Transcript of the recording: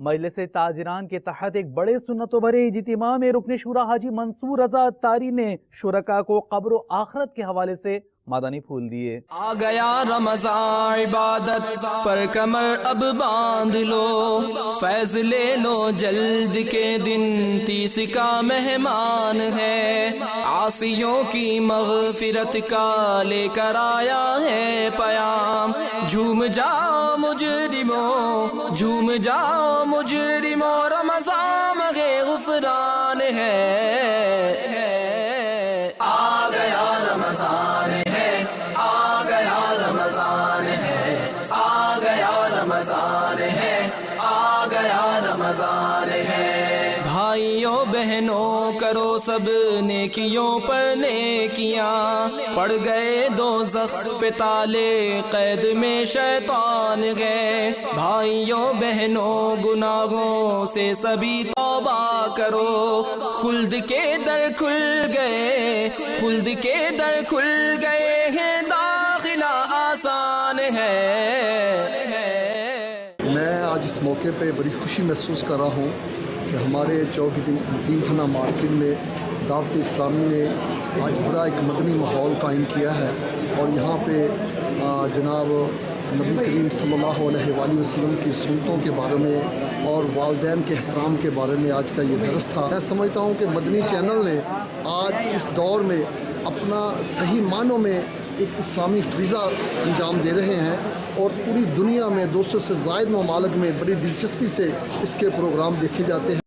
مجلس تاجران کے تحت ایک بڑے سنت و بھرے اجتماع میں رکن شورا حاجی منصور رضا اتاری نے شرکاء کو قبر و آخرت کے حوالے سے مدنی پھول دیے۔ آ گیا رمضان عبادت پر کمر اب باندھ لو، فیض لے لو جلد کے دن 30 کا مہمان ہے، عاصیوں کی مغفرت کا لے کر آیا ہے پیام، جھوم جاؤ مجرموں، جھوم جاؤ مجرموں، رمضان مغ غفران ہے، آ گیا رمضان ہے، آ گیا رمضان ہے، آ گیا رمضان ہے، آ گیا رمضان ہے۔ بھائیوں بہنوں کرو سب نیکیوں پر نیکیاں، پڑ گئے دوزخ پہ تالے قید میں شیطان گئے، بھائیوں بہنوں گناہوں سے سبھی توبہ کرو، خلد کے در کھل گئے، خلد کے در کھل گئے ہیں، داخلہ آسان ہے۔ میں آج اس موقع پہ بڑی خوشی محسوس کر رہا ہوں کہ ہمارے چوک یتیم خانہ مارکیٹ میں دعوت اسلامی نے آج بڑا ایک مدنی ماحول قائم کیا ہے، اور یہاں پہ جناب نبی کریم صلی اللہ علیہ وآلہ وسلم کی سنتوں کے بارے میں اور والدین کے احترام کے بارے میں آج کا یہ درس تھا۔ میں سمجھتا ہوں کہ مدنی چینل نے آج اس دور میں اپنا صحیح معنوں میں ایک اسلامی فریضہ انجام دے رہے ہیں، اور پوری دنیا میں 200 سے زائد ممالک میں بڑی دلچسپی سے اس کے پروگرام دیکھے جاتے ہیں۔